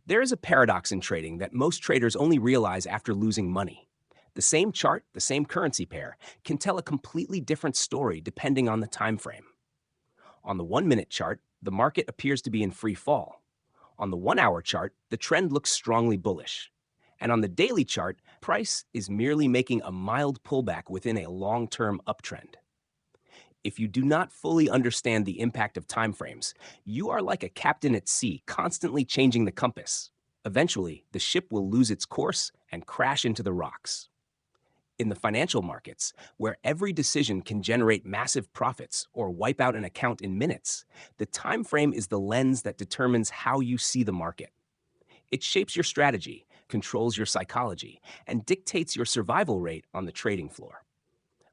There is a paradox in trading that most traders only realize after losing money. The same chart, the same currency pair, can tell a completely different story depending on the time frame. On the 1 minute chart, the market appears to be in free fall. On the 1 hour chart, the trend looks strongly bullish. And on the daily chart, price is merely making a mild pullback within a long-term uptrend. If you do not fully understand the impact of timeframes, you are like a captain at sea constantly changing the compass. Eventually, the ship will lose its course and crash into the rocks. In the financial markets, where every decision can generate massive profits or wipe out an account in minutes, the time frame is the lens that determines how you see the market. It shapes your strategy, controls your psychology, and dictates your survival rate on the trading floor.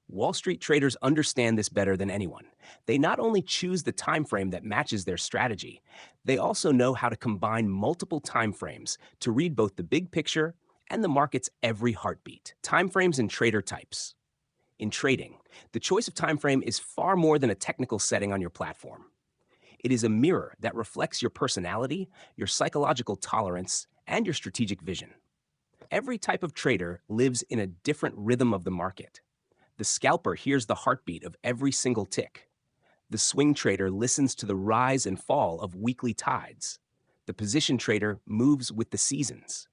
Wall Street traders understand this better than anyone. They not only choose the time frame that matches their strategy, they also know how to combine multiple time frames to read both the big picture and the market's every heartbeat. Time frames and trader types. In trading, the choice of time frame is far more than a technical setting on your platform. It is a mirror that reflects your personality, your psychological tolerance, and your strategic vision. Every type of trader lives in a different rhythm of the market. The scalper hears the heartbeat of every single tick. The swing trader listens to the rise and fall of weekly tides. The position trader moves with the seasons.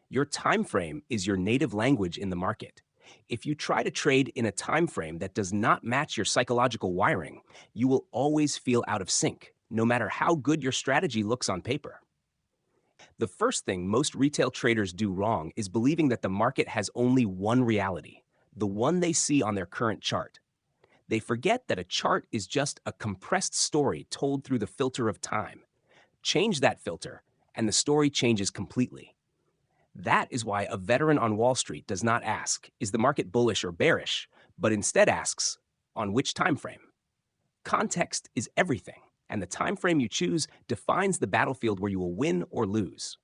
Your time frame is your native language in the market. If you try to trade in a time frame that does not match your psychological wiring, you will always feel out of sync, no matter how good your strategy looks on paper. The first thing most retail traders do wrong is believing that the market has only one reality, the one they see on their current chart. They forget that a chart is just a compressed story told through the filter of time. Change that filter, and the story changes completely. That is why a veteran on Wall Street does not ask, is the market bullish or bearish, but instead asks, on which time frame? Context is everything, and the time frame you choose defines the battlefield where you will win or lose.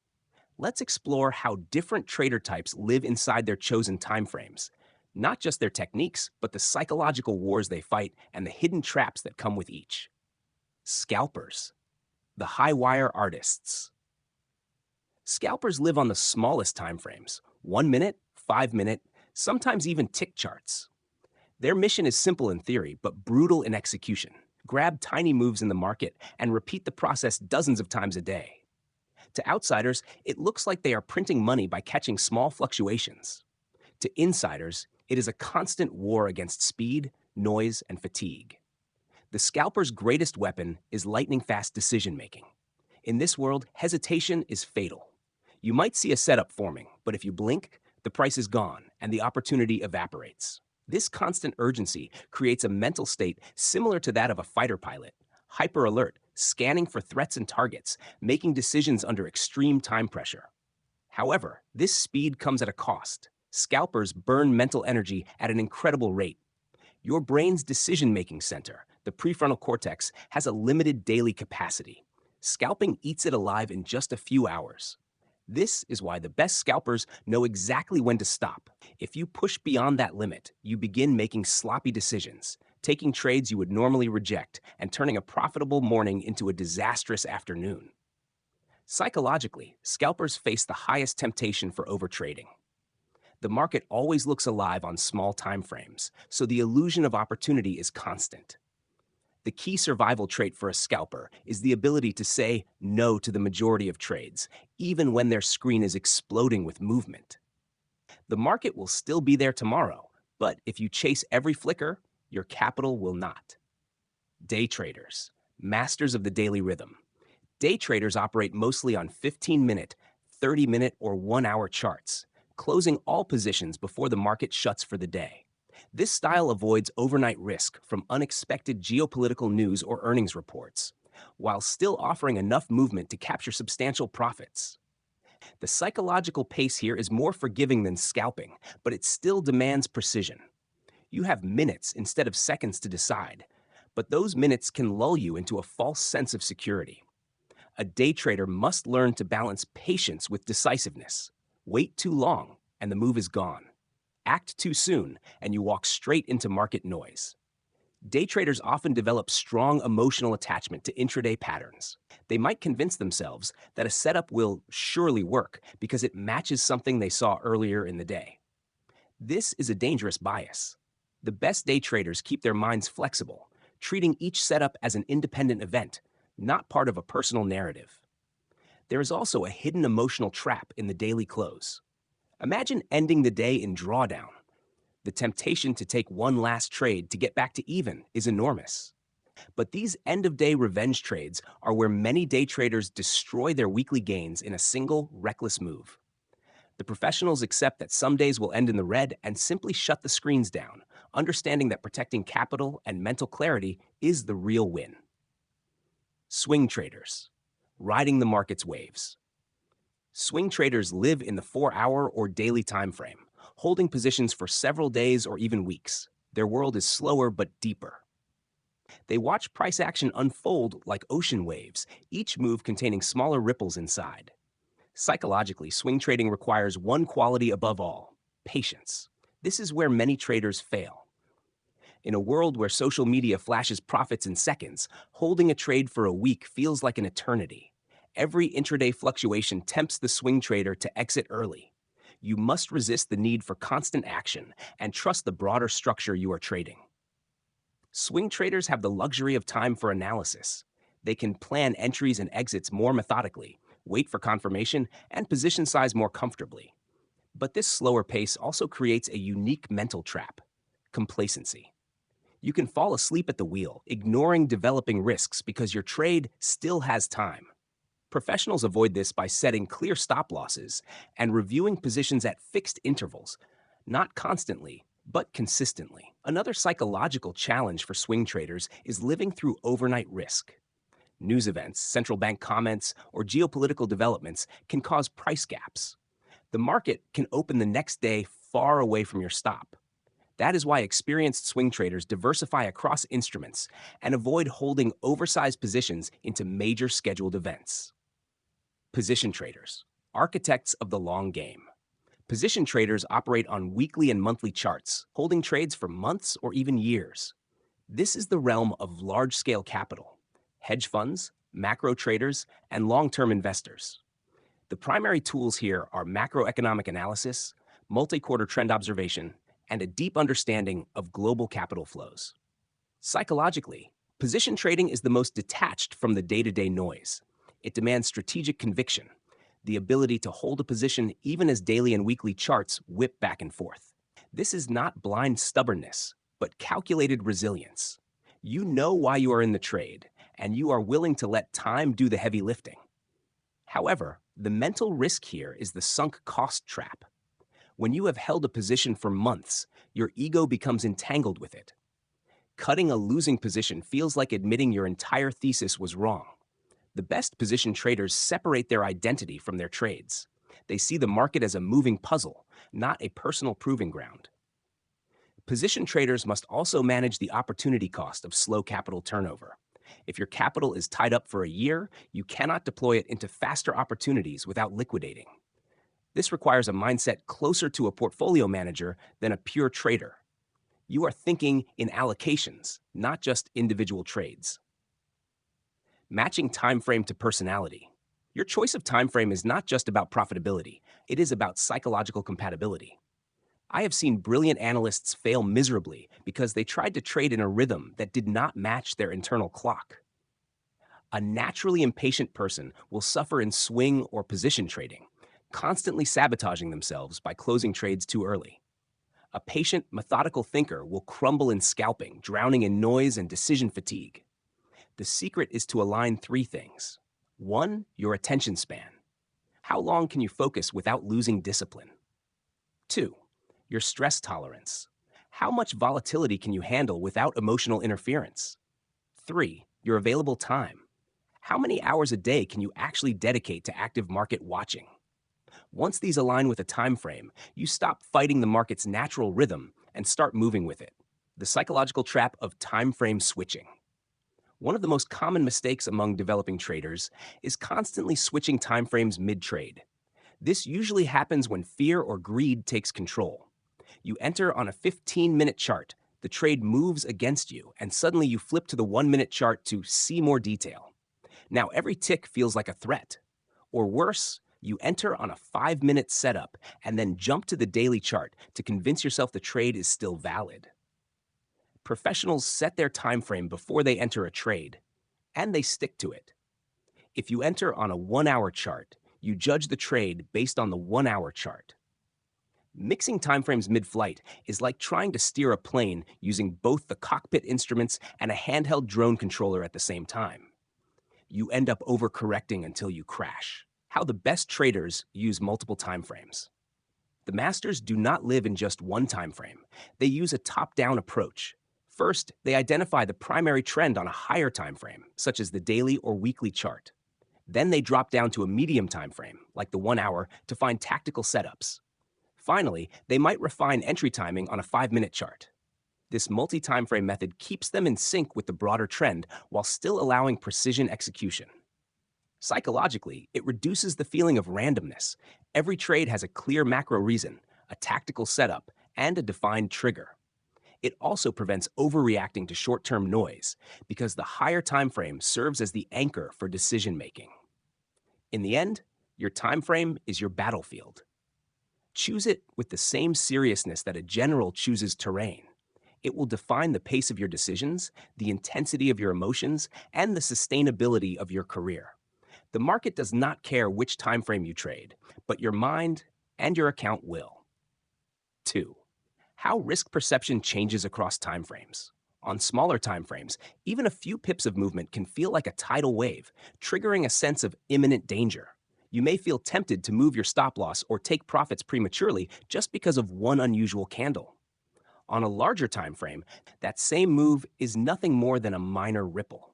Let's explore how different trader types live inside their chosen time frames. Not just their techniques, but the psychological wars they fight and the hidden traps that come with each. Scalpers, the high wire artists. Scalpers live on the smallest time frames, 1 minute, 5 minute, sometimes even tick charts. Their mission is simple in theory, but brutal in execution. Grab tiny moves in the market and repeat the process dozens of times a day. To outsiders, it looks like they are printing money by catching small fluctuations. To insiders, it is a constant war against speed, noise, and fatigue. The scalper's greatest weapon is lightning-fast decision-making. In this world, hesitation is fatal. You might see a setup forming, but if you blink, the price is gone and the opportunity evaporates. This constant urgency creates a mental state similar to that of a fighter pilot, hyper alert, scanning for threats and targets, making decisions under extreme time pressure. However, this speed comes at a cost. Scalpers burn mental energy at an incredible rate. Your brain's decision-making center, the prefrontal cortex, has a limited daily capacity. Scalping eats it alive in just a few hours. This is why the best scalpers know exactly when to stop. If you push beyond that limit, you begin making sloppy decisions, taking trades you would normally reject, and turning a profitable morning into a disastrous afternoon. Psychologically, scalpers face the highest temptation for overtrading. The market always looks alive on small time frames, so the illusion of opportunity is constant. The key survival trait for a scalper is the ability to say no to the majority of trades, even when their screen is exploding with movement. The market will still be there tomorrow, but if you chase every flicker, your capital will not. Day traders, masters of the daily rhythm. Day traders operate mostly on 15-minute, 30-minute, or 1-hour charts, closing all positions before the market shuts for the day. This style avoids overnight risk from unexpected geopolitical news or earnings reports, while still offering enough movement to capture substantial profits. The psychological pace here is more forgiving than scalping, but it still demands precision. You have minutes instead of seconds to decide, but those minutes can lull you into a false sense of security. A day trader must learn to balance patience with decisiveness. Wait too long, and the move is gone. Act too soon, and you walk straight into market noise. Day traders often develop strong emotional attachment to intraday patterns. They might convince themselves that a setup will surely work because it matches something they saw earlier in the day. This is a dangerous bias. The best day traders keep their minds flexible, treating each setup as an independent event, not part of a personal narrative. There is also a hidden emotional trap in the daily close. Imagine ending the day in drawdown. The temptation to take one last trade to get back to even is enormous. But these end-of-day revenge trades are where many day traders destroy their weekly gains in a single, reckless move. The professionals accept that some days will end in the red and simply shut the screens down, understanding that protecting capital and mental clarity is the real win. Swing traders, riding the market's waves. Swing traders live in the 4-hour or daily time frame, holding positions for several days or even weeks. Their world is slower but deeper. They watch price action unfold like ocean waves, each move containing smaller ripples inside. Psychologically, swing trading requires one quality above all: patience. This is where many traders fail. In a world where social media flashes profits in seconds, holding a trade for a week feels like an eternity. Every intraday fluctuation tempts the swing trader to exit early. You must resist the need for constant action and trust the broader structure you are trading. Swing traders have the luxury of time for analysis. They can plan entries and exits more methodically, wait for confirmation, and position size more comfortably. But this slower pace also creates a unique mental trap: complacency. You can fall asleep at the wheel, ignoring developing risks because your trade still has time. Professionals avoid this by setting clear stop losses and reviewing positions at fixed intervals, not constantly, but consistently. Another psychological challenge for swing traders is living through overnight risk. News events, central bank comments, or geopolitical developments can cause price gaps. The market can open the next day far away from your stop. That is why experienced swing traders diversify across instruments and avoid holding oversized positions into major scheduled events. Position traders, architects of the long game. Position traders operate on weekly and monthly charts, holding trades for months or even years. This is the realm of large-scale capital: hedge funds, macro traders, and long-term investors. The primary tools here are macroeconomic analysis, multi-quarter trend observation, and a deep understanding of global capital flows. Psychologically, position trading is the most detached from the day-to-day noise. It demands strategic conviction, the ability to hold a position even as daily and weekly charts whip back and forth. This is not blind stubbornness, but calculated resilience. You know why you are in the trade, and you are willing to let time do the heavy lifting. However, the mental risk here is the sunk cost trap. When you have held a position for months, your ego becomes entangled with it. Cutting a losing position feels like admitting your entire thesis was wrong. The best position traders separate their identity from their trades. They see the market as a moving puzzle, not a personal proving ground. Position traders must also manage the opportunity cost of slow capital turnover. If your capital is tied up for a year, you cannot deploy it into faster opportunities without liquidating. This requires a mindset closer to a portfolio manager than a pure trader. You are thinking in allocations, not just individual trades. Matching time frame to personality. Your choice of time frame is not just about profitability, it is about psychological compatibility. I have seen brilliant analysts fail miserably because they tried to trade in a rhythm that did not match their internal clock. A naturally impatient person will suffer in swing or position trading, constantly sabotaging themselves by closing trades too early. A patient, methodical thinker will crumble in scalping, drowning in noise and decision fatigue. The secret is to align three things. 1, your attention span. How long can you focus without losing discipline? 2, your stress tolerance. How much volatility can you handle without emotional interference? 3, your available time. How many hours a day can you actually dedicate to active market watching? Once these align with a time frame, you stop fighting the market's natural rhythm and start moving with it. The psychological trap of time frame switching. One of the most common mistakes among developing traders is constantly switching timeframes mid-trade. This usually happens when fear or greed takes control. You enter on a 15-minute chart, The trade moves against you, and suddenly you flip to the 1 minute chart to see more detail. Now every tick feels like a threat. Or worse, you enter on a 5 minute setup and then jump to the daily chart to convince yourself the trade is still valid. Professionals set their time frame before they enter a trade, and they stick to it. If you enter on a 1 hour chart, you judge the trade based on the 1 hour chart. Mixing timeframes mid-flight is like trying to steer a plane using both the cockpit instruments and a handheld drone controller at the same time. You end up overcorrecting until you crash. How the best traders use multiple timeframes. The masters do not live in just one timeframe. They use a top-down approach. First, they identify the primary trend on a higher timeframe, such as the daily or weekly chart. Then they drop down to a medium timeframe, like the 1 hour, to find tactical setups. Finally, they might refine entry timing on a 5 minute chart. This multi-timeframe method keeps them in sync with the broader trend while still allowing precision execution. Psychologically, it reduces the feeling of randomness. Every trade has a clear macro reason, a tactical setup, and a defined trigger. It also prevents overreacting to short-term noise because the higher time frame serves as the anchor for decision-making. In the end, your time frame is your battlefield. Choose it with the same seriousness that a general chooses terrain. It will define the pace of your decisions, the intensity of your emotions, and the sustainability of your career. The market does not care which time frame you trade, but your mind and your account will. 2. How risk perception changes across timeframes. On smaller timeframes, even a few pips of movement can feel like a tidal wave, triggering a sense of imminent danger. You may feel tempted to move your stop loss or take profits prematurely just because of one unusual candle. On a larger time frame, that same move is nothing more than a minor ripple.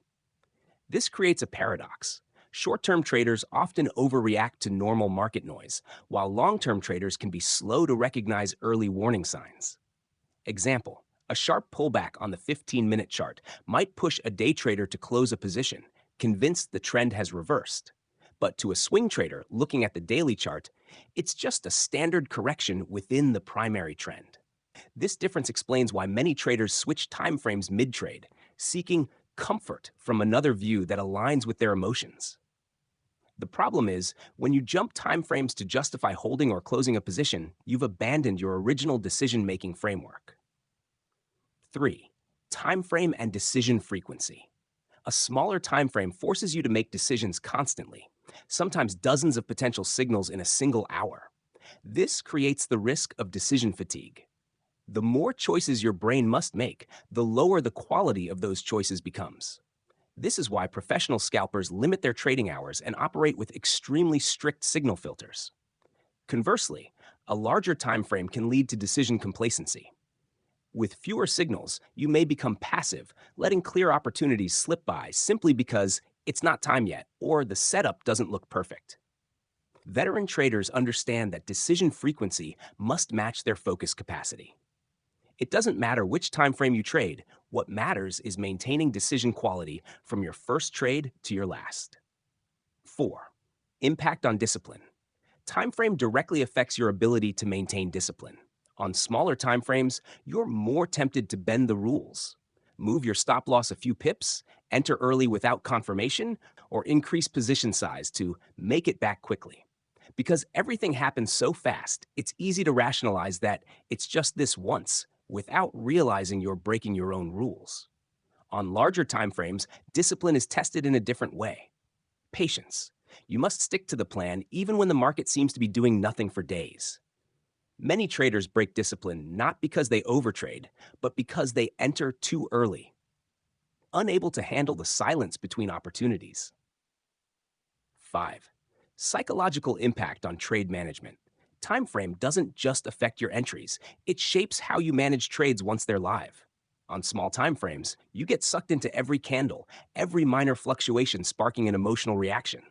This creates a paradox. Short-term traders often overreact to normal market noise, while long-term traders can be slow to recognize early warning signs. Example, a sharp pullback on the 15-minute chart might push a day trader to close a position, convinced the trend has reversed. But to a swing trader looking at the daily chart, it's just a standard correction within the primary trend. This difference explains why many traders switch timeframes mid-trade, seeking comfort from another view that aligns with their emotions. The problem is, when you jump timeframes to justify holding or closing a position, you've abandoned your original decision-making framework. 3. Timeframe and decision frequency. A smaller timeframe forces you to make decisions constantly, sometimes dozens of potential signals in a single hour. This creates the risk of decision fatigue. The more choices your brain must make, the lower the quality of those choices becomes. This is why professional scalpers limit their trading hours and operate with extremely strict signal filters. Conversely, a larger time frame can lead to decision complacency. With fewer signals, you may become passive, letting clear opportunities slip by simply because it's not time yet or the setup doesn't look perfect. Veteran traders understand that decision frequency must match their focus capacity. It doesn't matter which time frame you trade, what matters is maintaining decision quality from your first trade to your last. 4. Impact on discipline. Time frame directly affects your ability to maintain discipline. On smaller time frames, you're more tempted to bend the rules. Move your stop loss a few pips, enter early without confirmation, or increase position size to make it back quickly. Because everything happens so fast, it's easy to rationalize that it's just this once, without realizing you're breaking your own rules. On larger time frames, discipline is tested in a different way. Patience. You must stick to the plan even when the market seems to be doing nothing for days. Many traders break discipline not because they overtrade, but because they enter too early, unable to handle the silence between opportunities. 5. Psychological impact on trade management. Time frame doesn't just affect your entries, it shapes how you manage trades once they're live. On small time frames, you get sucked into every candle, every minor fluctuation sparking an emotional reaction.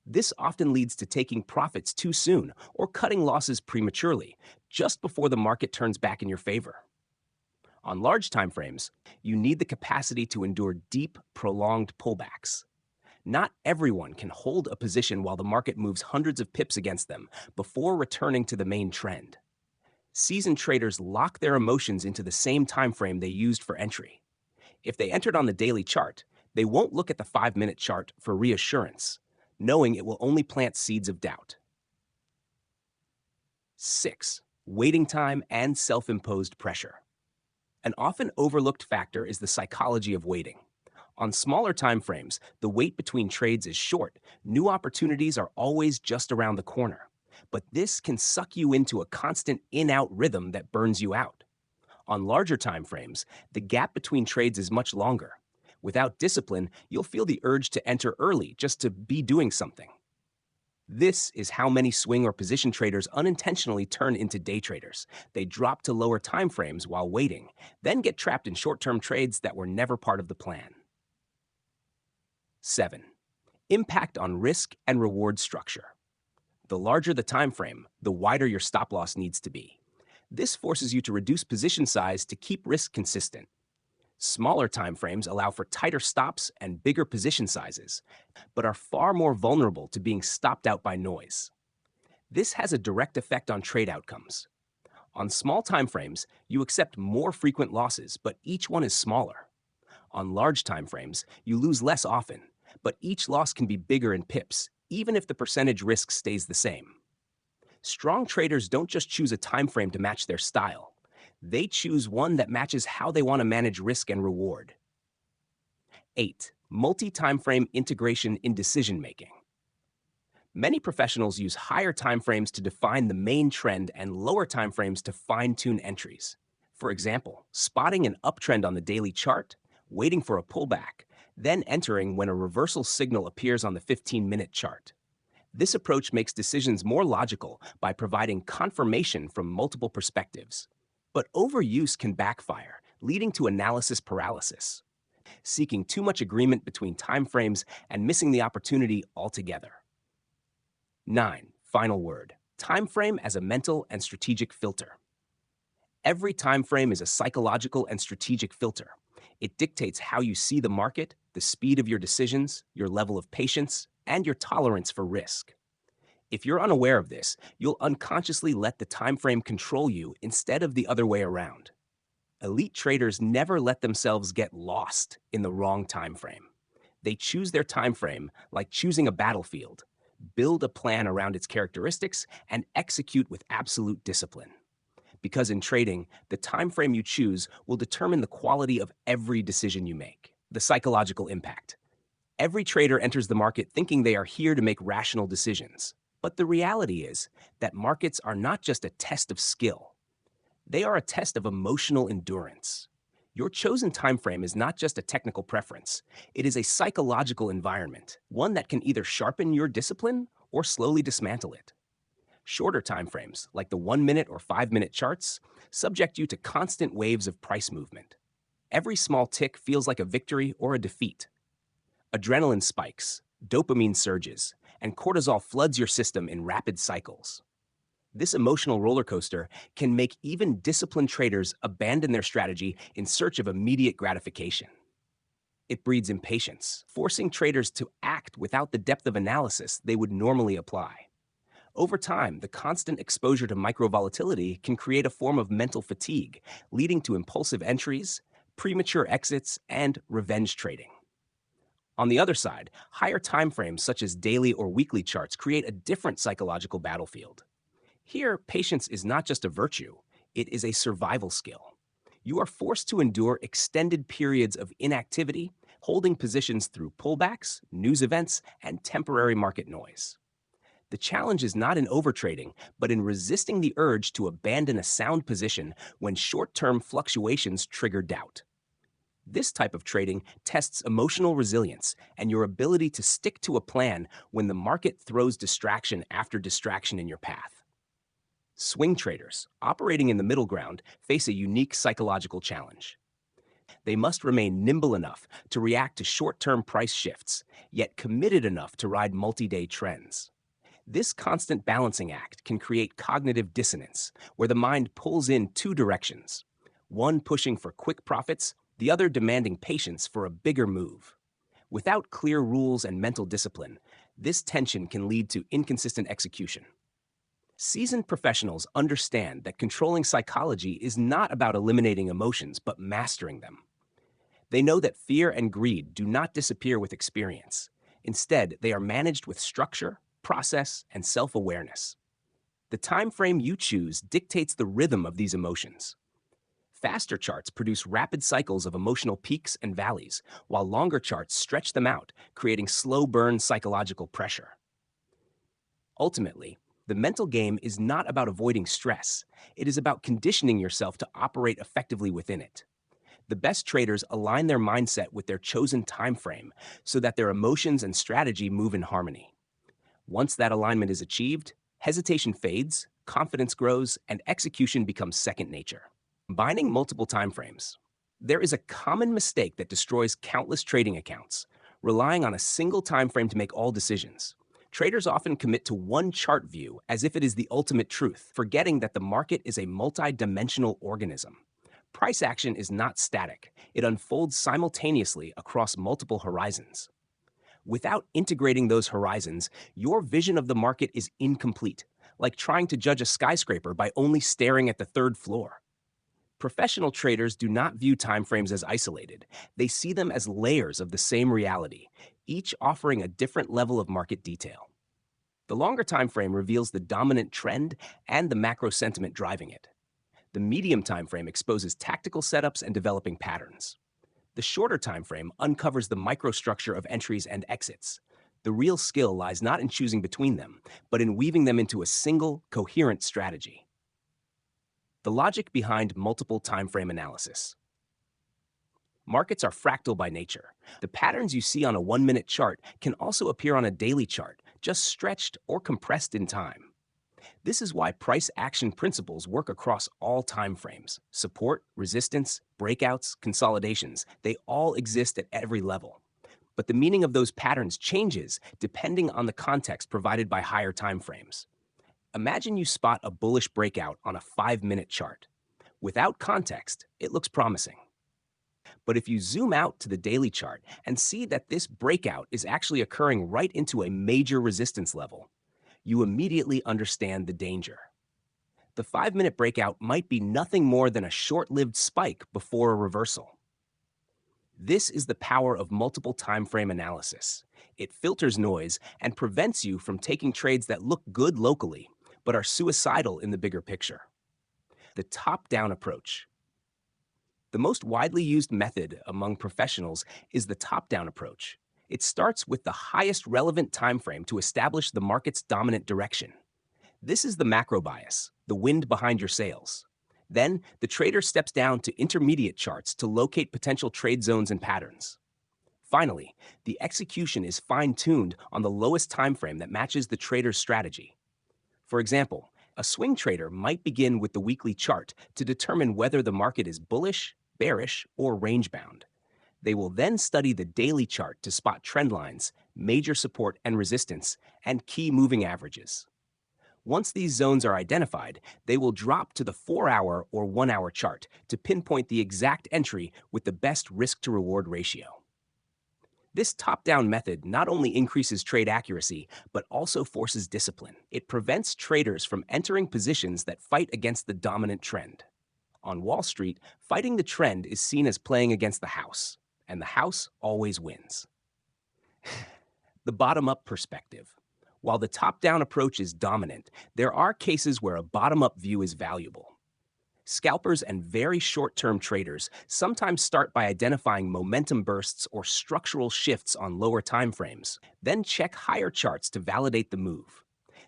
This often leads to taking profits too soon or cutting losses prematurely, just before the market turns back in your favor. On large time frames, you need the capacity to endure deep, prolonged pullbacks. Not everyone can hold a position while the market moves hundreds of pips against them before returning to the main trend. Seasoned traders lock their emotions into the same time frame they used for entry. If they entered on the daily chart, they won't look at the 5-minute chart for reassurance, knowing it will only plant seeds of doubt. 6. Waiting time and self-imposed pressure. An often overlooked factor is the psychology of waiting. On smaller time frames, the wait between trades is short. New opportunities are always just around the corner. But this can suck you into a constant in-out rhythm that burns you out. On larger time frames, the gap between trades is much longer. Without discipline, you'll feel the urge to enter early just to be doing something. This is how many swing or position traders unintentionally turn into day traders. They drop to lower time frames while waiting, then get trapped in short-term trades that were never part of the plan. 7. Impact on risk and reward structure. The larger the time frame, the wider your stop loss needs to be. This forces you to reduce position size to keep risk consistent. Smaller time frames allow for tighter stops and bigger position sizes, but are far more vulnerable to being stopped out by noise. This has a direct effect on trade outcomes. On small time frames, you accept more frequent losses, but each one is smaller. On large time frames, you lose less often, but each loss can be bigger in pips, even if the percentage risk stays the same. Strong traders don't just choose a time frame to match their style. They choose one that matches how they want to manage risk and reward. 8. Multi-time frame integration in decision-making. Many professionals use higher time frames to define the main trend and lower time frames to fine-tune entries. For example, spotting an uptrend on the daily chart, waiting for a pullback, then entering when a reversal signal appears on the 15-minute chart. This approach makes decisions more logical by providing confirmation from multiple perspectives. But overuse can backfire, leading to analysis paralysis, seeking too much agreement between time frames and missing the opportunity altogether. 9. Final word. Time frame as a mental and strategic filter. Every time frame is a psychological and strategic filter. It dictates how you see the market, the speed of your decisions, your level of patience, and your tolerance for risk. If you're unaware of this, you'll unconsciously let the time frame control you instead of the other way around. Elite traders never let themselves get lost in the wrong time frame. They choose their time frame like choosing a battlefield, build a plan around its characteristics, and execute with absolute discipline. Because in trading, the time frame you choose will determine the quality of every decision you make. The psychological impact. Every trader enters the market thinking they are here to make rational decisions. But the reality is that markets are not just a test of skill. They are a test of emotional endurance. Your chosen time frame is not just a technical preference. It is a psychological environment, one that can either sharpen your discipline or slowly dismantle it. Shorter time frames, like the 1-minute or 5-minute charts, subject you to constant waves of price movement. Every small tick feels like a victory or a defeat. Adrenaline spikes, dopamine surges, and cortisol floods your system in rapid cycles. This emotional roller coaster can make even disciplined traders abandon their strategy in search of immediate gratification. It breeds impatience, forcing traders to act without the depth of analysis they would normally apply. Over time, the constant exposure to micro-volatility can create a form of mental fatigue, leading to impulsive entries, premature exits, and revenge trading. On the other side, higher time frames such as daily or weekly charts create a different psychological battlefield. Here, patience is not just a virtue, it is a survival skill. You are forced to endure extended periods of inactivity, holding positions through pullbacks, news events, and temporary market noise. The challenge is not in overtrading, but in resisting the urge to abandon a sound position when short-term fluctuations trigger doubt. This type of trading tests emotional resilience and your ability to stick to a plan when the market throws distraction after distraction in your path. Swing traders, operating in the middle ground, face a unique psychological challenge. They must remain nimble enough to react to short-term price shifts, yet committed enough to ride multi-day trends. This constant balancing act can create cognitive dissonance, where the mind pulls in two directions, one pushing for quick profits, the other demanding patience for a bigger move. Without clear rules and mental discipline, this tension can lead to inconsistent execution. Seasoned professionals understand that controlling psychology is not about eliminating emotions, but mastering them. They know that fear and greed do not disappear with experience. Instead, they are managed with structure, process, and self-awareness. The time frame you choose dictates the rhythm of these emotions. Faster charts produce rapid cycles of emotional peaks and valleys, while longer charts stretch them out, creating slow burn psychological pressure. Ultimately, the mental game is not about avoiding stress. It is about conditioning yourself to operate effectively within it. The best traders align their mindset with their chosen time frame so that their emotions and strategy move in harmony. Once that alignment is achieved, hesitation fades, confidence grows, and execution becomes second nature. Combining multiple timeframes. There is a common mistake that destroys countless trading accounts, relying on a single time frame to make all decisions. Traders often commit to one chart view as if it is the ultimate truth, forgetting that the market is a multi-dimensional organism. Price action is not static. It unfolds simultaneously across multiple horizons. Without integrating those horizons, your vision of the market is incomplete, like trying to judge a skyscraper by only staring at the third floor. Professional traders do not view timeframes as isolated. They see them as layers of the same reality, each offering a different level of market detail. The longer time frame reveals the dominant trend and the macro sentiment driving it. The medium time frame exposes tactical setups and developing patterns. The shorter time frame uncovers the microstructure of entries and exits. The real skill lies not in choosing between them, but in weaving them into a single, coherent strategy. The logic behind multiple time frame analysis. Markets are fractal by nature. The patterns you see on a 1-minute chart can also appear on a daily chart, just stretched or compressed in time. This is why price action principles work across all time frames. Support, resistance, breakouts, consolidations, they all exist at every level. But the meaning of those patterns changes depending on the context provided by higher time frames. Imagine you spot a bullish breakout on a 5-minute chart. Without context, it looks promising. But if you zoom out to the daily chart and see that this breakout is actually occurring right into a major resistance level, you immediately understand the danger. The 5-minute breakout might be nothing more than a short-lived spike before a reversal. This is the power of multiple time frame analysis. It filters noise and prevents you from taking trades that look good locally, but are suicidal in the bigger picture. The top-down approach. The most widely used method among professionals is the top-down approach. It starts with the highest relevant time frame to establish the market's dominant direction. This is the macro bias, the wind behind your sails. Then, the trader steps down to intermediate charts to locate potential trade zones and patterns. Finally, the execution is fine-tuned on the lowest time frame that matches the trader's strategy. For example, a swing trader might begin with the weekly chart to determine whether the market is bullish, bearish, or range-bound. They will then study the daily chart to spot trend lines, major support and resistance, and key moving averages. Once these zones are identified, they will drop to the 4-hour or 1-hour chart to pinpoint the exact entry with the best risk-to-reward ratio. This top-down method not only increases trade accuracy, but also forces discipline. It prevents traders from entering positions that fight against the dominant trend. On Wall Street, fighting the trend is seen as playing against the house, and the house always wins. The bottom-up perspective. While the top-down approach is dominant, there are cases where a bottom-up view is valuable. Scalpers and very short-term traders sometimes start by identifying momentum bursts or structural shifts on lower time frames, then check higher charts to validate the move.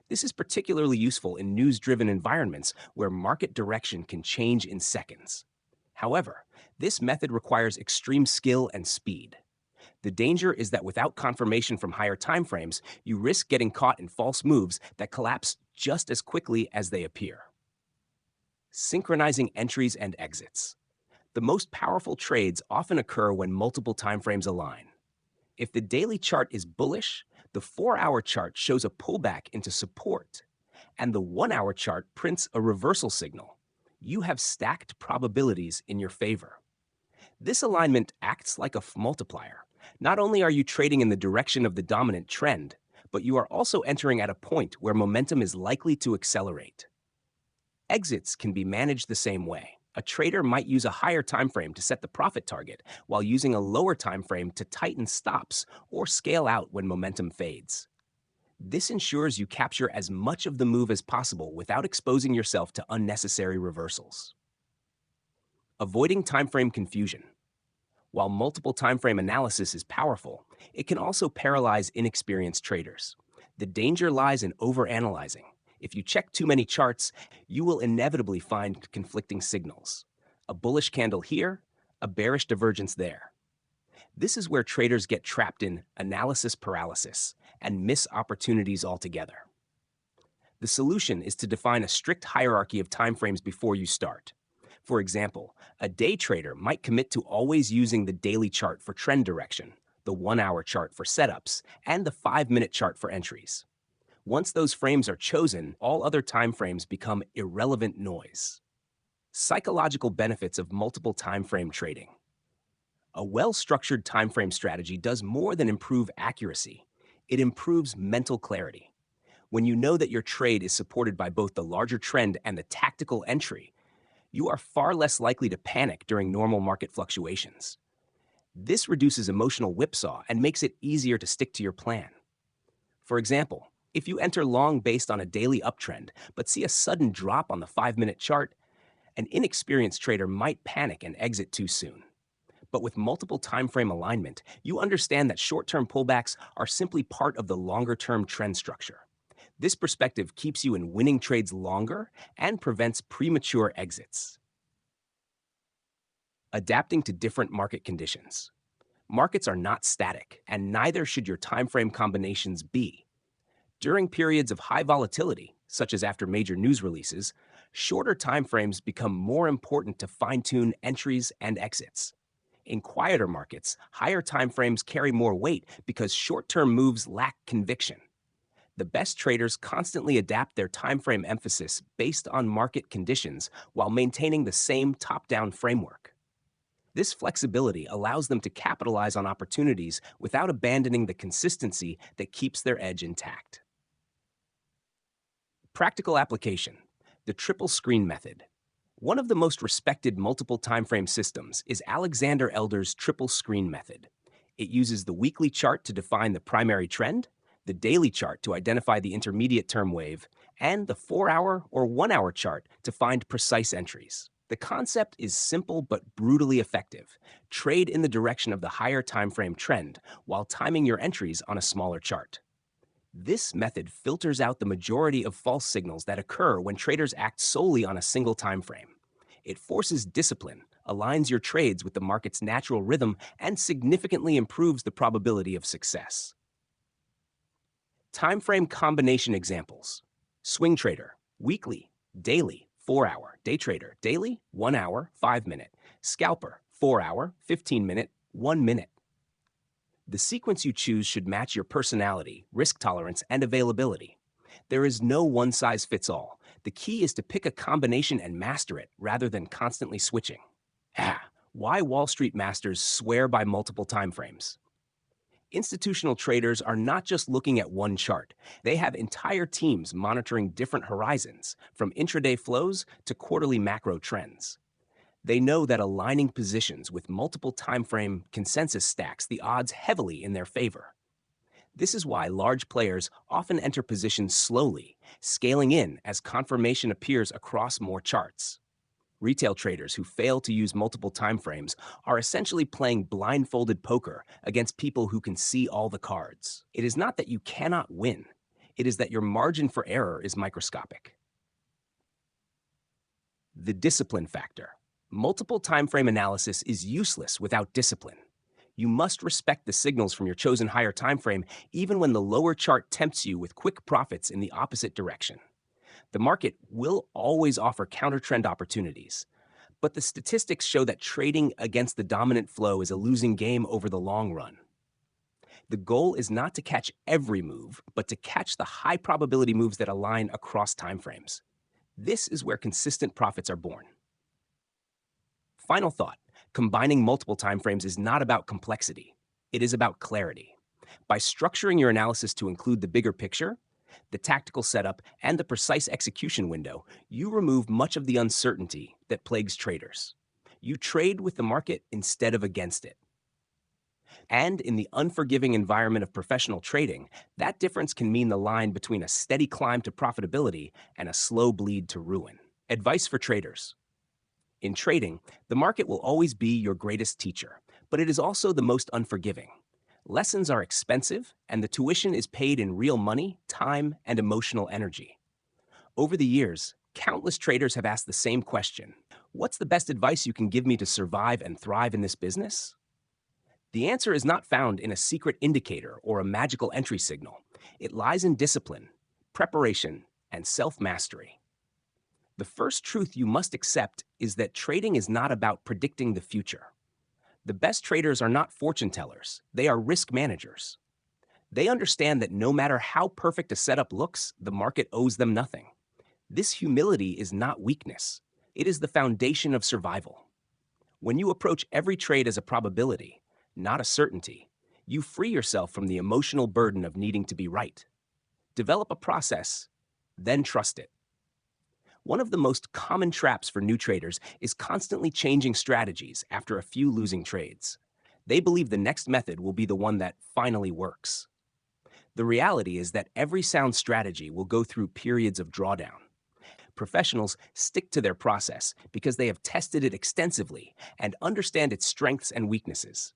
This is particularly useful in news-driven environments where market direction can change in seconds. However, this method requires extreme skill and speed. The danger is that without confirmation from higher timeframes, you risk getting caught in false moves that collapse just as quickly as they appear. Synchronizing entries and exits. The most powerful trades often occur when multiple timeframes align. If the daily chart is bullish, the 4-hour chart shows a pullback into support, and the 1-hour chart prints a reversal signal. You have stacked probabilities in your favor. This alignment acts like a multiplier. Not only are you trading in the direction of the dominant trend, but you are also entering at a point where momentum is likely to accelerate. Exits can be managed the same way. A trader might use a higher time frame to set the profit target, while using a lower time frame to tighten stops or scale out when momentum fades. This ensures you capture as much of the move as possible without exposing yourself to unnecessary reversals. Avoiding time frame confusion. While multiple time frame analysis is powerful, it can also paralyze inexperienced traders. The danger lies in overanalyzing. If you check too many charts, you will inevitably find conflicting signals. A bullish candle here, a bearish divergence there. This is where traders get trapped in analysis paralysis and miss opportunities altogether. The solution is to define a strict hierarchy of timeframes before you start. For example, a day trader might commit to always using the daily chart for trend direction, the 1-hour chart for setups, and the 5-minute chart for entries. Once those frames are chosen, all other timeframes become irrelevant noise. Psychological benefits of multiple timeframe trading. A well-structured timeframe strategy does more than improve accuracy. It improves mental clarity. When you know that your trade is supported by both the larger trend and the tactical entry, you are far less likely to panic during normal market fluctuations. This reduces emotional whipsaw and makes it easier to stick to your plan. For example, if you enter long based on a daily uptrend but see a sudden drop on the 5-minute chart, an inexperienced trader might panic and exit too soon. But with multiple time frame alignment, you understand that short-term pullbacks are simply part of the longer-term trend structure. This perspective keeps you in winning trades longer and prevents premature exits. Adapting to different market conditions. Markets are not static, and neither should your time frame combinations be. During periods of high volatility, such as after major news releases, shorter timeframes become more important to fine-tune entries and exits. In quieter markets, higher timeframes carry more weight because short-term moves lack conviction. The best traders constantly adapt their timeframe emphasis based on market conditions while maintaining the same top-down framework. This flexibility allows them to capitalize on opportunities without abandoning the consistency that keeps their edge intact. Practical application: the triple screen method. One of the most respected multiple timeframe systems is Alexander Elder's triple screen method. It uses the weekly chart to define the primary trend, the daily chart to identify the intermediate term wave, and the 4-hour or 1-hour chart to find precise entries. The concept is simple but brutally effective. Trade in the direction of the higher timeframe trend while timing your entries on a smaller chart. This method filters out the majority of false signals that occur when traders act solely on a single time frame. It forces discipline, aligns your trades with the market's natural rhythm, and significantly improves the probability of success. Time frame combination examples: swing trader, weekly, daily, 4-hour, day trader, daily, 1-hour, 5-minute, scalper, 4-hour, 15-minute, 1-minute. The sequence you choose should match your personality, risk tolerance, and availability. There is no one-size-fits-all. The key is to pick a combination and master it rather than constantly switching. Why Wall Street masters swear by multiple timeframes. Institutional traders are not just looking at one chart. They have entire teams monitoring different horizons, from intraday flows to quarterly macro trends. They know that aligning positions with multiple timeframe consensus stacks the odds heavily in their favor. This is why large players often enter positions slowly, scaling in as confirmation appears across more charts. Retail traders who fail to use multiple timeframes are essentially playing blindfolded poker against people who can see all the cards. It is not that you cannot win. It is that your margin for error is microscopic. The discipline factor. Multiple timeframe analysis is useless without discipline. You must respect the signals from your chosen higher timeframe even when the lower chart tempts you with quick profits in the opposite direction. The market will always offer counter-trend opportunities, but the statistics show that trading against the dominant flow is a losing game over the long run. The goal is not to catch every move, but to catch the high probability moves that align across timeframes. This is where consistent profits are born. Final thought: combining multiple timeframes is not about complexity. It is about clarity. By structuring your analysis to include the bigger picture, the tactical setup, and the precise execution window, you remove much of the uncertainty that plagues traders. You trade with the market instead of against it. And in the unforgiving environment of professional trading, that difference can mean the line between a steady climb to profitability and a slow bleed to ruin. Advice for traders. In trading, the market will always be your greatest teacher, but it is also the most unforgiving. Lessons are expensive, and the tuition is paid in real money, time, and emotional energy. Over the years, countless traders have asked the same question: what's the best advice you can give me to survive and thrive in this business? The answer is not found in a secret indicator or a magical entry signal. It lies in discipline, preparation, and self-mastery. The first truth you must accept is that trading is not about predicting the future. The best traders are not fortune tellers, they are risk managers. They understand that no matter how perfect a setup looks, the market owes them nothing. This humility is not weakness, it is the foundation of survival. When you approach every trade as a probability, not a certainty, you free yourself from the emotional burden of needing to be right. Develop a process, then trust it. One of the most common traps for new traders is constantly changing strategies after a few losing trades. They believe the next method will be the one that finally works. The reality is that every sound strategy will go through periods of drawdown. Professionals stick to their process because they have tested it extensively and understand its strengths and weaknesses.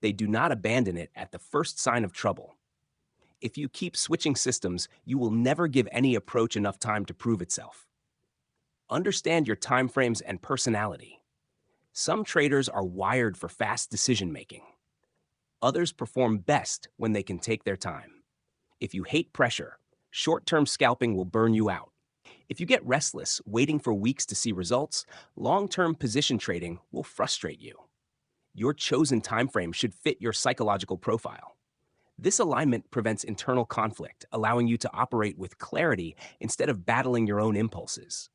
They do not abandon it at the first sign of trouble. If you keep switching systems, you will never give any approach enough time to prove itself. Understand your time frames and personality. Some traders are wired for fast decision-making. Others perform best when they can take their time. If you hate pressure, short-term scalping will burn you out. If you get restless, waiting for weeks to see results, long-term position trading will frustrate you. Your chosen time frame should fit your psychological profile. This alignment prevents internal conflict, allowing you to operate with clarity instead of battling your own impulses.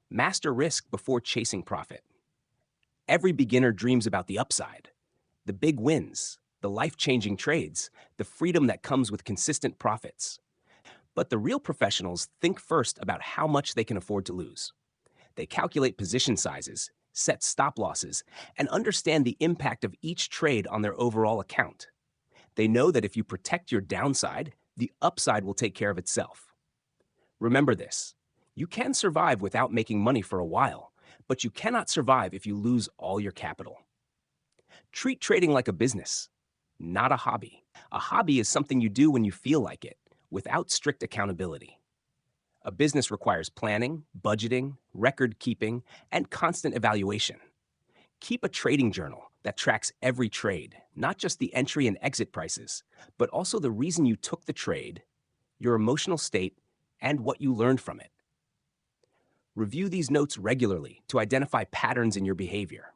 Master risk before chasing profit. Every beginner dreams about the upside, the big wins, the life-changing trades, the freedom that comes with consistent profits. But the real professionals think first about how much they can afford to lose. They calculate position sizes, set stop losses, and understand the impact of each trade on their overall account. They know that if you protect your downside, the upside will take care of itself. Remember this: you can survive without making money for a while, but you cannot survive if you lose all your capital. Treat trading like a business, not a hobby. A hobby is something you do when you feel like it, without strict accountability. A business requires planning, budgeting, record keeping, and constant evaluation. Keep a trading journal that tracks every trade, not just the entry and exit prices, but also the reason you took the trade, your emotional state, and what you learned from it. Review these notes regularly to identify patterns in your behavior.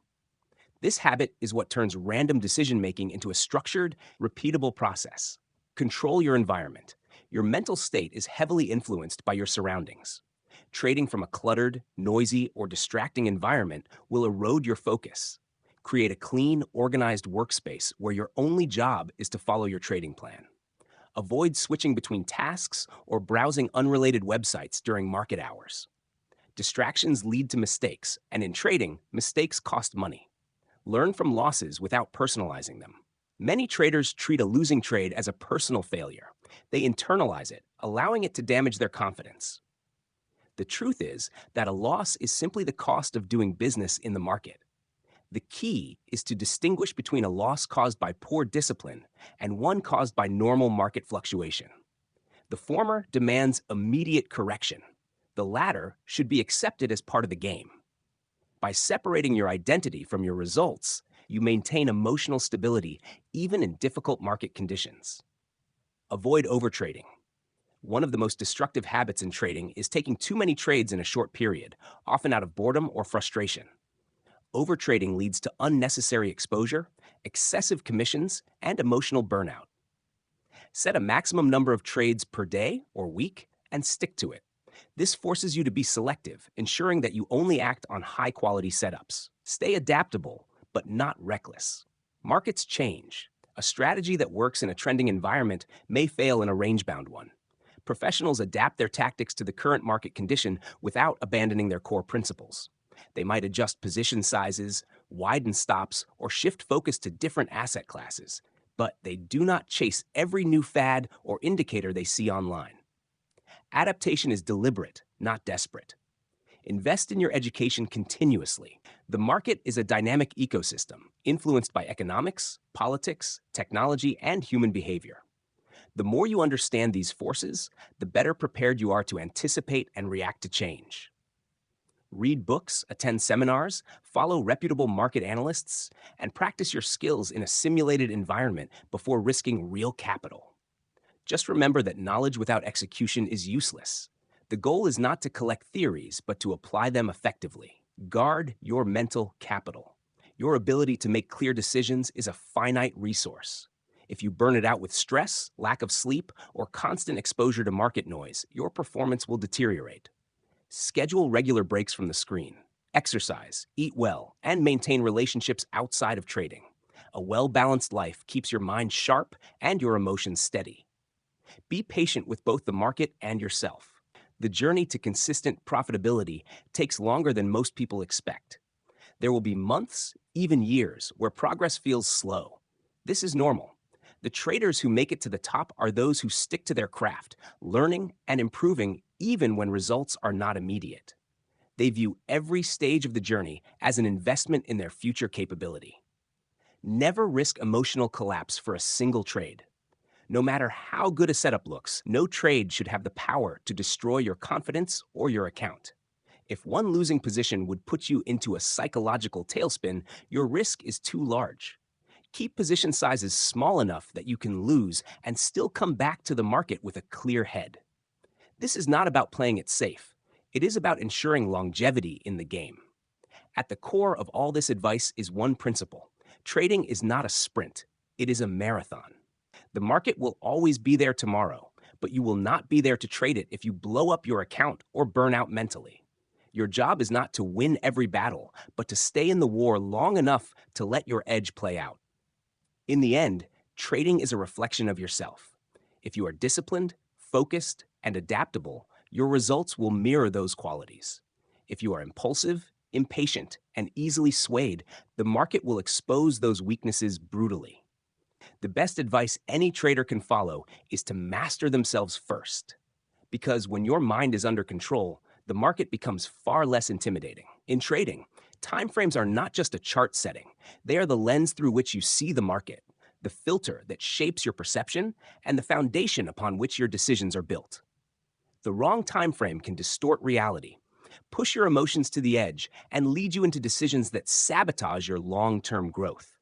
This habit is what turns random decision-making into a structured, repeatable process. Control your environment. Your mental state is heavily influenced by your surroundings. Trading from a cluttered, noisy, or distracting environment will erode your focus. Create a clean, organized workspace where your only job is to follow your trading plan. Avoid switching between tasks or browsing unrelated websites during market hours. Distractions lead to mistakes, and in trading, mistakes cost money. Learn from losses without personalizing them. Many traders treat a losing trade as a personal failure. They internalize it, allowing it to damage their confidence. The truth is that a loss is simply the cost of doing business in the market. The key is to distinguish between a loss caused by poor discipline and one caused by normal market fluctuation. The former demands immediate correction. The latter should be accepted as part of the game. By separating your identity from your results, you maintain emotional stability even in difficult market conditions. Avoid overtrading. One of the most destructive habits in trading is taking too many trades in a short period, often out of boredom or frustration. Overtrading leads to unnecessary exposure, excessive commissions, and emotional burnout. Set a maximum number of trades per day or week and stick to it. This forces you to be selective, ensuring that you only act on high-quality setups. Stay adaptable, but not reckless. Markets change. A strategy that works in a trending environment may fail in a range-bound one. Professionals adapt their tactics to the current market condition without abandoning their core principles. They might adjust position sizes, widen stops, or shift focus to different asset classes, but they do not chase every new fad or indicator they see online. Adaptation is deliberate, not desperate. Invest in your education continuously. The market is a dynamic ecosystem influenced by economics, politics, technology, and human behavior. The more you understand these forces, the better prepared you are to anticipate and react to change. Read books, attend seminars, follow reputable market analysts, and practice your skills in a simulated environment before risking real capital. Just remember that knowledge without execution is useless. The goal is not to collect theories, but to apply them effectively. Guard your mental capital. Your ability to make clear decisions is a finite resource. If you burn it out with stress, lack of sleep, or constant exposure to market noise, your performance will deteriorate. Schedule regular breaks from the screen. Exercise, eat well, and maintain relationships outside of trading. A well-balanced life keeps your mind sharp and your emotions steady. Be patient with both the market and yourself. The journey to consistent profitability takes longer than most people expect. There will be months, even years, where progress feels slow. This is normal. The traders who make it to the top are those who stick to their craft, learning and improving even when results are not immediate. They view every stage of the journey as an investment in their future capability. Never risk emotional collapse for a single trade. No matter how good a setup looks, no trade should have the power to destroy your confidence or your account. If one losing position would put you into a psychological tailspin, your risk is too large. Keep position sizes small enough that you can lose and still come back to the market with a clear head. This is not about playing it safe. It is about ensuring longevity in the game. At the core of all this advice is one principle. Trading is not a sprint. It is a marathon. The market will always be there tomorrow, but you will not be there to trade it if you blow up your account or burn out mentally. Your job is not to win every battle, but to stay in the war long enough to let your edge play out. In the end, trading is a reflection of yourself. If you are disciplined, focused, and adaptable, your results will mirror those qualities. If you are impulsive, impatient, and easily swayed, the market will expose those weaknesses brutally. The best advice any trader can follow is to master themselves first. Because when your mind is under control, the market becomes far less intimidating. In trading, timeframes are not just a chart setting. They are the lens through which you see the market, the filter that shapes your perception, and the foundation upon which your decisions are built. The wrong timeframe can distort reality, push your emotions to the edge, and lead you into decisions that sabotage your long-term growth.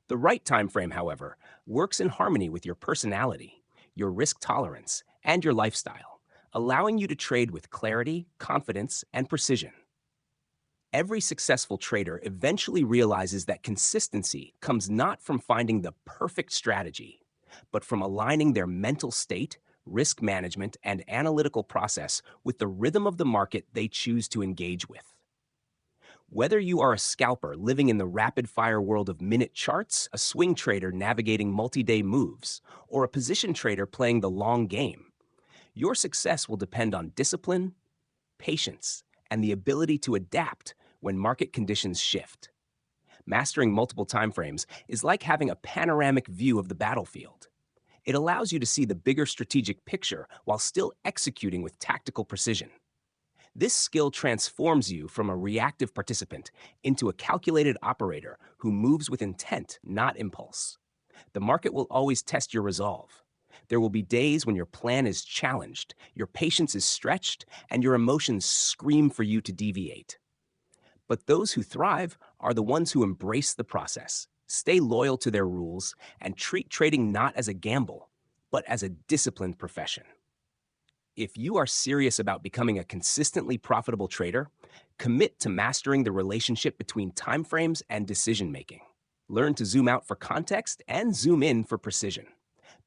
The right timeframe, however, works in harmony with your personality, your risk tolerance, and your lifestyle, allowing you to trade with clarity, confidence, and precision. Every successful trader eventually realizes that consistency comes not from finding the perfect strategy, but from aligning their mental state, risk management, and analytical process with the rhythm of the market they choose to engage with. Whether you are a scalper living in the rapid-fire world of minute charts, a swing trader navigating multi-day moves, or a position trader playing the long game, your success will depend on discipline, patience, and the ability to adapt when market conditions shift. Mastering multiple timeframes is like having a panoramic view of the battlefield. It allows you to see the bigger strategic picture while still executing with tactical precision. This skill transforms you from a reactive participant into a calculated operator who moves with intent, not impulse. The market will always test your resolve. There will be days when your plan is challenged, your patience is stretched, and your emotions scream for you to deviate. But those who thrive are the ones who embrace the process, stay loyal to their rules, and treat trading not as a gamble, but as a disciplined profession. If you are serious about becoming a consistently profitable trader, commit to mastering the relationship between timeframes and decision-making. Learn to zoom out for context and zoom in for precision.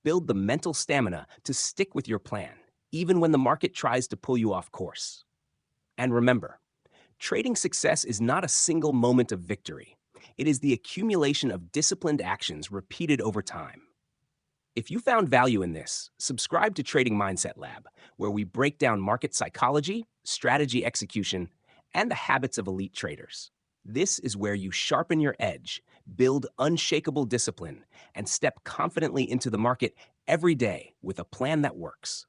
Build the mental stamina to stick with your plan, even when the market tries to pull you off course. And remember, trading success is not a single moment of victory. It is the accumulation of disciplined actions repeated over time. If you found value in this, subscribe to Trading Mindset Lab, where we break down market psychology, strategy execution, and the habits of elite traders. This is where you sharpen your edge, build unshakable discipline, and step confidently into the market every day with a plan that works.